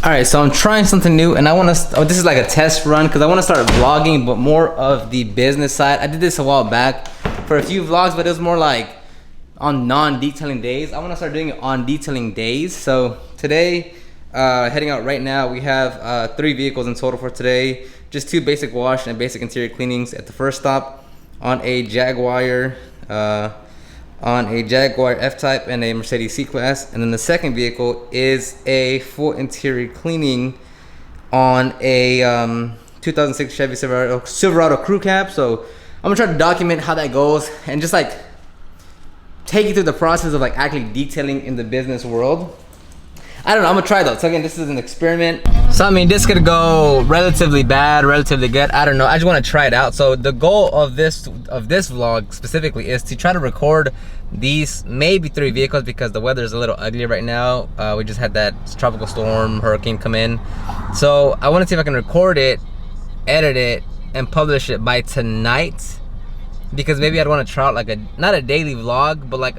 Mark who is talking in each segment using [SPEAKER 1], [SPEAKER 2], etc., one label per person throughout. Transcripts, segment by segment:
[SPEAKER 1] All right, so I'm trying something new, and I want to. Oh, this is like a test run because I want to start vlogging, but more of the business side. I did this a while back for a few vlogs, but it was more like on non-detailing days. I want to start doing it on detailing days. So today, heading out right now, we have 3 vehicles in total for today. Just 2 basic wash and basic interior cleanings at the first stop on a Jaguar. F-Type and a Mercedes C-Class, and then the second vehicle is a full interior cleaning on a 2006 Chevy Silverado Crew Cab. So I'm gonna try to document how that goes and just like take you through the process of like actually detailing in the business world. I don't know, I'm gonna try though. So again, this is an experiment. So I mean, this could go relatively bad, relatively good. I don't know, I just wanna try it out. So the goal of this vlog specifically is to try to record these maybe 3 vehicles because the weather is a little ugly right now. We just had that tropical storm, hurricane come in. So I wanna see if I can record it, edit it, and publish it by tonight. Because maybe I'd wanna try out like not a daily vlog, but like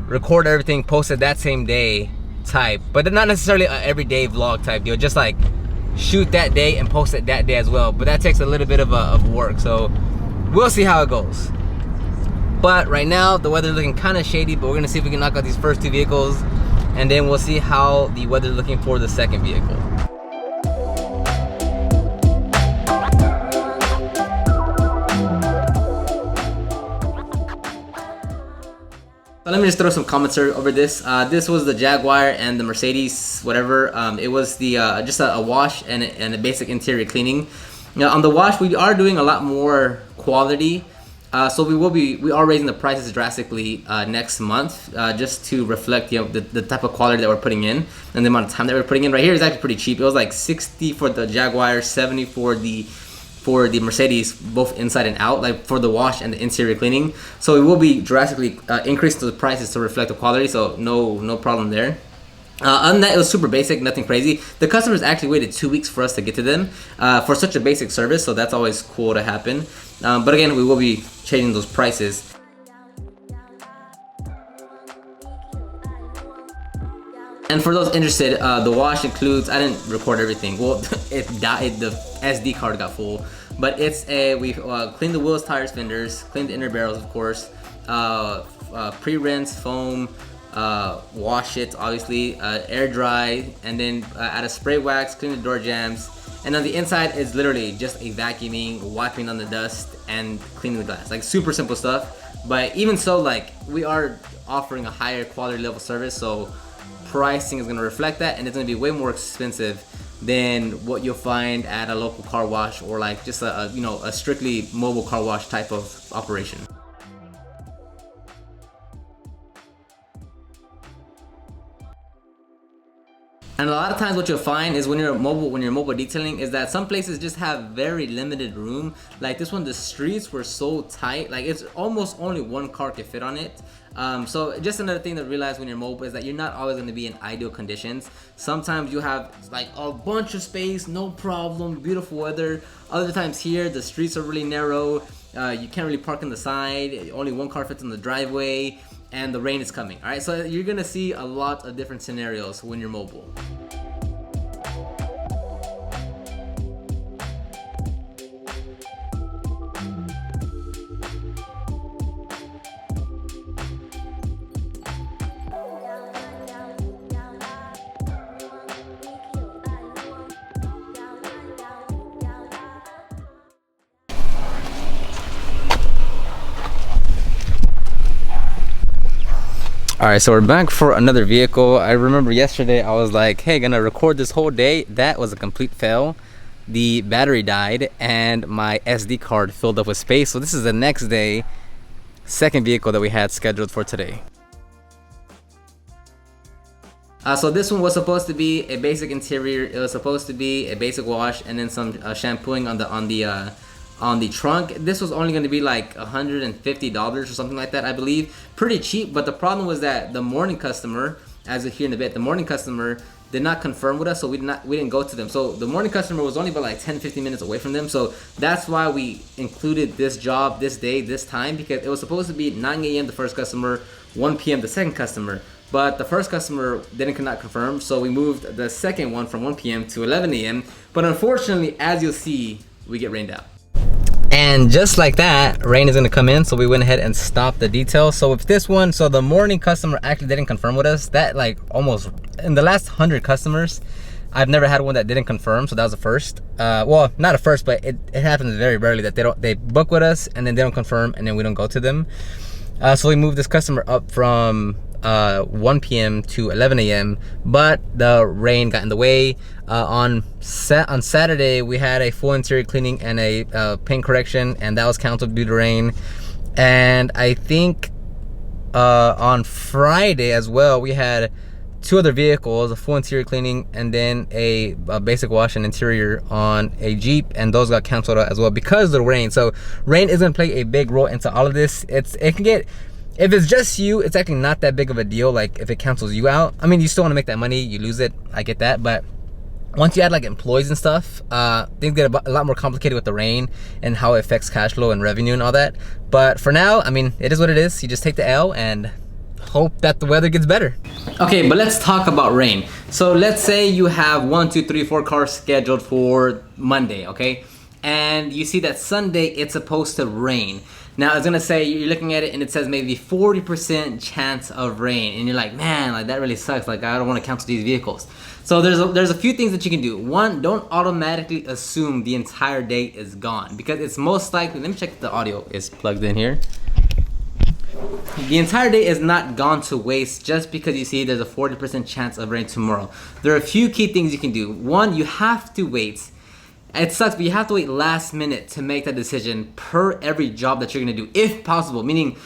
[SPEAKER 1] record everything, post it that same day type, but not necessarily a everyday vlog type deal, just like shoot that day and post it that day as well, but that takes a little bit of work, so we'll see how it goes. But right now the weather's looking kind of shady, but we're gonna see if we can knock out these first 2 vehicles, and then we'll see how the weather's looking for the second vehicle. Let me just throw some commentary over this. This was the Jaguar and the Mercedes, whatever. It was the just a wash and a basic interior cleaning. Now on the wash, we are doing a lot more quality, so we are raising the prices drastically next month, just to reflect the type of quality that we're putting in and the amount of time that we're putting in. Right here is actually pretty cheap. It was like 60 for the Jaguar, 70 for the Mercedes, both inside and out, like for the wash and the interior cleaning. So we will be drastically increasing the prices to reflect the quality, so no problem there. Other than that, it was super basic, nothing crazy. The customers actually waited 2 weeks for us to get to them for such a basic service, so that's always cool to happen. But again, we will be changing those prices. And for those interested, the wash includes, I didn't record everything. Well, it died, the SD card got full. But it's we cleaned the wheels, tires, fenders, cleaned the inner barrels, of course, pre-rinse, foam, wash it, obviously, air dry, and then add a spray wax, clean the door jambs. And on the inside is literally just a vacuuming, wiping on the dust, and cleaning the glass. Like super simple stuff. But even so, like we are offering a higher quality level service, so pricing is going to reflect that, and it's going to be way more expensive than what you'll find at a local car wash or like just a strictly mobile car wash type of operation. And a lot of times what you'll find is when you're mobile detailing is that some places just have very limited room. Like this one, the streets were so tight, like it's almost only 1 car can fit on it. So just another thing to realize when you're mobile is that you're not always going to be in ideal conditions. Sometimes you have like a bunch of space, no problem, beautiful weather. Other times here, the streets are really narrow. You can't really park on the side. Only 1 car fits in the driveway. And the rain is coming, all right? So you're gonna see a lot of different scenarios when you're mobile. All right, so we're back for another vehicle. I remember yesterday I was like, hey, gonna record this whole day. That was a complete fail. The battery died and my SD card filled up with space. So this is the next day, second vehicle that we had scheduled for today. So this one was supposed to be a basic interior. It was supposed to be a basic wash and then some shampooing on the trunk. This was only going to be like $150 or something like that, I believe. Pretty cheap, but the problem was that the morning customer, as you'll hear in a bit, the morning customer did not confirm with us, so we didn't go to them. So the morning customer was only about like 10-15 minutes away from them, so that's why we included this job this day, this time, because it was supposed to be 9 a.m. the first customer, 1 p.m. the second customer. but the first customer could not confirm, so we moved the second one from 1 p.m. to 11 a.m. But unfortunately, as you'll see, we get rained out. And just like that, rain is gonna come in, so we went ahead and stopped the detail. So with this one, so the morning customer actually didn't confirm with us. That like almost, in the last 100 customers, I've never had one that didn't confirm, so that was the first. Well, not a first, but it happens very rarely that they book with us and then they don't confirm and then we don't go to them. So we moved this customer up from 1 p.m. to 11 a.m. but the rain got in the way. On Saturday we had a full interior cleaning and a paint correction, and that was canceled due to rain. And I think on Friday as well we had 2 other vehicles, a full interior cleaning and then a basic wash and interior on a Jeep, and those got canceled out as well because of the rain. So rain is going to play a big role into all of this. It can get, if it's just you, it's actually not that big of a deal. Like if it cancels you out, I mean, you still want to make that money, you lose it, I get that, but once you add like employees and stuff, things get a lot more complicated with the rain and how it affects cash flow and revenue and all that. But for now, I mean, it is what it is. You just take the L and hope that the weather gets better. Okay, but let's talk about rain. So let's say you have 1, 2, 3, 4 cars scheduled for Monday, okay? And you see that Sunday it's supposed to rain. Now it's gonna say, you're looking at it and it says maybe 40% chance of rain, and you're like, man, like that really sucks. Like I don't want to cancel these vehicles. So there's a few things that you can do. One, don't automatically assume the entire day is gone, because it's most likely, let me check if the audio is plugged in here. The entire day is not gone to waste just because you see there's a 40% chance of rain tomorrow. There are a few key things you can do. One, you have to wait. It sucks, but you have to wait last minute to make that decision per every job that you're gonna do, if possible. Meaning,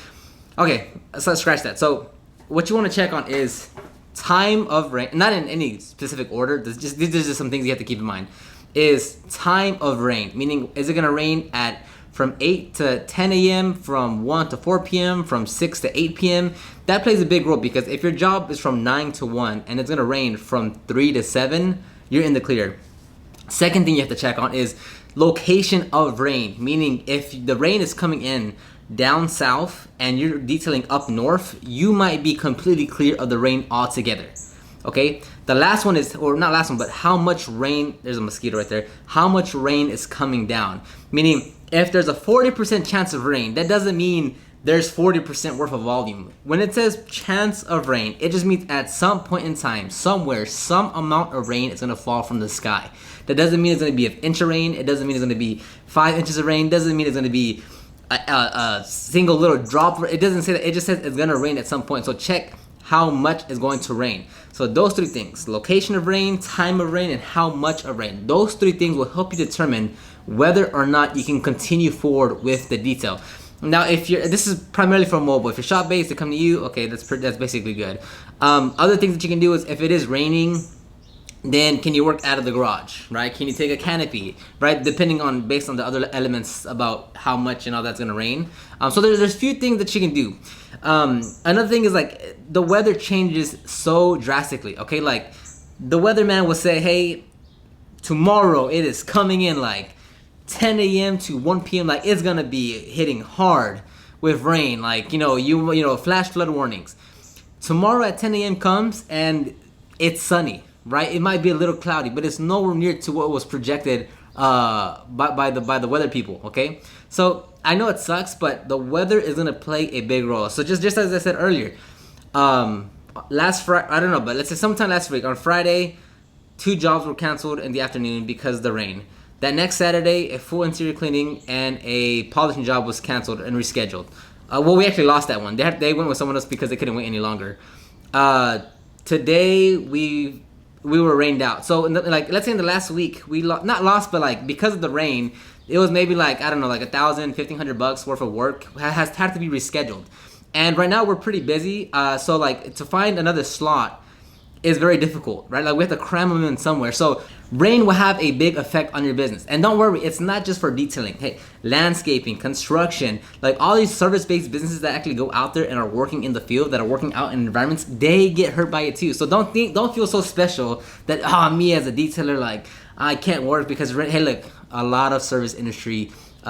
[SPEAKER 1] okay, so let's scratch that. So what you wanna check on is time of rain, not in any specific order, these are just some things you have to keep in mind, is time of rain. Meaning, is it gonna rain at from 8 to 10 a.m., from 1 to 4 p.m., from 6 to 8 p.m. That plays a big role, because if your job is from 9 to 1 and it's gonna rain from 3 to 7, you're in the clear. Second thing you have to check on is location of rain, meaning if the rain is coming in down south and you're detailing up north, you might be completely clear of the rain altogether. Okay, the last one is, or not last one, but how much rain, there's a mosquito right there, how much rain is coming down. Meaning, if there's a 40% chance of rain, that doesn't mean there's 40% worth of volume. When it says chance of rain, it just means at some point in time, somewhere, some amount of rain is gonna fall from the sky. That doesn't mean it's gonna be an inch of rain, it doesn't mean it's gonna be 5 inches of rain, doesn't mean it's gonna be a single little drop. It doesn't say that, it just says it's gonna rain at some point. So check how much is going to rain. So those 3 things, location of rain, time of rain, and how much of rain. Those 3 things will help you determine whether or not you can continue forward with the detail. Now, if you're, this is primarily for mobile. If you're shop based, they come to you. Okay, that's basically good. Other things that you can do is, if it is raining, then can you work out of the garage, right? Can you take a canopy, right? Depending on, based on the other elements about how much and all that's gonna rain. So there's a few things that you can do. Another thing is, like, the weather changes so drastically. Okay, like the weatherman will say, hey, tomorrow it is coming in like 10 a.m. to 1 p.m. Like it's gonna be hitting hard with rain. Like, you know, flash flood warnings. Tomorrow at 10 a.m. comes and it's sunny, right? It might be a little cloudy, but it's nowhere near to what was projected by the weather people. Okay, so I know it sucks, but the weather is gonna play a big role. So just as I said earlier, last Friday, I don't know, but let's say sometime last week on Friday, 2 jobs were canceled in the afternoon because of the rain. That next Saturday, a full interior cleaning and a polishing job was canceled and rescheduled. Well, we actually lost that one. They went with someone else because they couldn't wait any longer. Today we were rained out. So like, let's say in the last week we not lost, but like because of the rain, it was maybe like, I don't know, like $1,000, $1,500 worth of work has had to be rescheduled. And right now we're pretty busy. So like to find another slot is very difficult, right? Like we have to cram them in somewhere. So rain will have a big effect on your business. And don't worry, it's not just for detailing. Hey, landscaping, construction, like all these service-based businesses that actually go out there and are working in the field, that are working out in environments, they get hurt by it too. So don't feel so special that, me as a detailer, like I can't work because, hey, look, a lot of service industry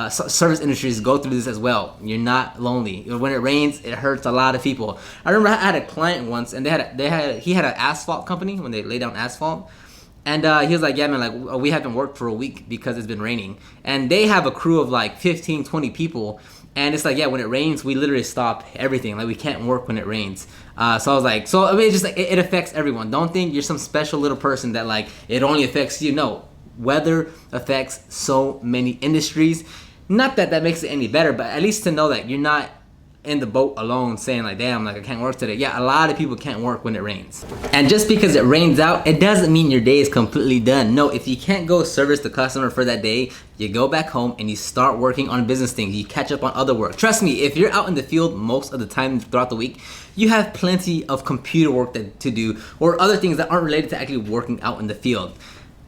[SPEAKER 2] service industries go through this as well. You're not lonely. When it rains, it hurts a lot of people. I remember I had a client once, and he had an asphalt company when they lay down asphalt. And he was like, yeah, man, like we haven't worked for a week because it's been raining. And they have a crew of like 15, 20 people. And it's like, yeah, when it rains, we literally stop everything. Like we can't work when it rains. So I was like, so I mean, it's just like, it affects everyone. Don't think you're some special little person that like, it only affects you. No, weather affects so many industries. Not that that makes it any better, but at least to know that you're not in the boat alone saying like, damn, like I can't work today. Yeah, a lot of people can't work when it rains. And just because it rains out, it doesn't mean your day is completely done. No, if you can't go service the customer for that day, you go back home and you start working on business things. You catch up on other work. Trust me, if you're out in the field most of the time throughout the week, you have plenty of computer work to do or other things that aren't related to actually working out in the field.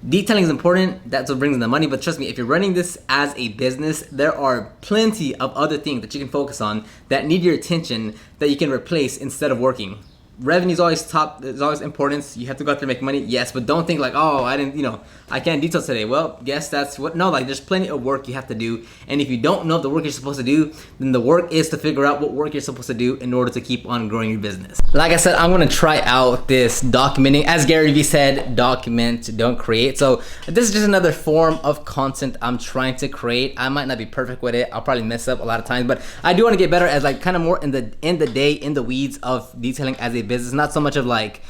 [SPEAKER 2] Detailing is important, that's what brings in the money, but trust me, if you're running this as a business, there are plenty of other things that you can focus on that need your attention that you can replace instead of working. Revenue is always top, there's always importance. You have to go out there and make money, yes, but don't think like, oh, I can't detail today. Well, yes, that's what, no, like there's plenty of work you have to do. And if you don't know the work you're supposed to do, then the work is to figure out what work you're supposed to do in order to keep on growing your business. Like I said, I'm gonna try out this documenting. As Gary Vee said, document, don't create. So this is just another form of content I'm trying to create. I might not be perfect with it. I'll probably mess up a lot of times, but I do wanna get better as like kind of more in the day, in the weeds of detailing as a business, not so much of like,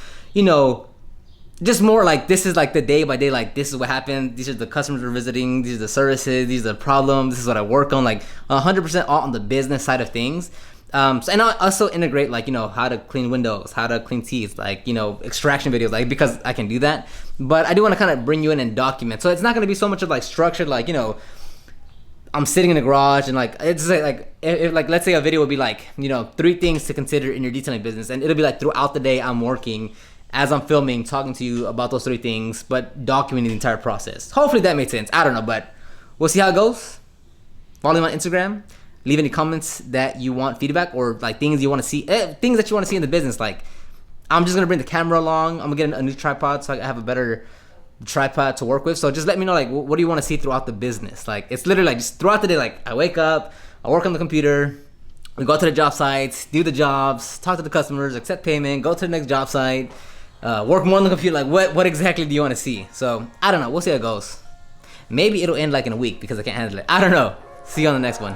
[SPEAKER 2] just more like this is like the day by day, like this is what happened, these are the customers we're visiting, these are the services, these are the problems, this is what I work on, like 100% all on the business side of things. And I also integrate like, how to clean windows, how to clean teeth, like, extraction videos, like because I can do that. But I do want to kind of bring you in and document. So it's not going to be so much of like structured, like, I'm sitting in the garage and like it's like if like let's say a video would be like 3 things to consider in your detailing business, and it'll be like throughout the day I'm working as I'm filming, talking to you about those 3 things, but documenting the entire process. Hopefully that made sense. I don't know, but we'll see how it goes. Follow me on Instagram. Leave any comments that you want feedback or like things you want to see, things that you want to see in the business. Like I'm just gonna bring the camera along. I'm gonna get a new tripod so I have a better tripod to work with. So just let me know like what do you want to see throughout the business. Like it's literally like just throughout the day, like I wake up, I work on the computer, we go to the job sites, do the jobs, talk to the customers, accept payment, go to the next job site, work more on the computer. Like what exactly do you want to see? So I don't know, we'll see how it goes. Maybe it'll end like in a week because I can't handle it. I don't know. See you on the next one.